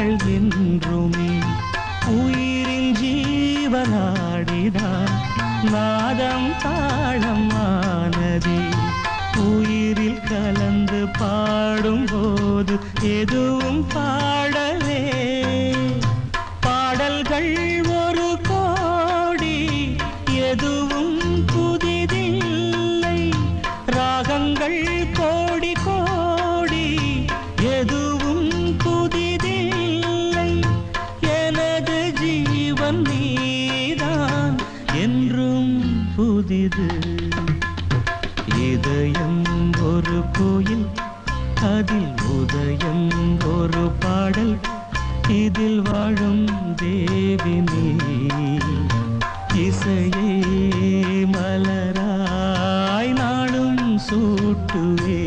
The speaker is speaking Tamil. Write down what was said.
அவள் என்றுமே உயிரின் ஜீவனாடிதான் நாதம் தாளம் ஆனதே உயிரில் கலந்து பாடும்போது எதுவும் பாடலே பாடல்கள் ஒரு கோடி எதுவும் புதிதில்லை ராகங்கள் கோடி கோடி எதுவும் புதிதில்லை எனது ஜீவன் நீதான் என்றும் புதிது இதயம் ஒரு கோயில் அதில் உதயம் ஒரு பாடல் இதில் வாழும் தேவினே இசையே மலராய் நாளும் சூட்டுவே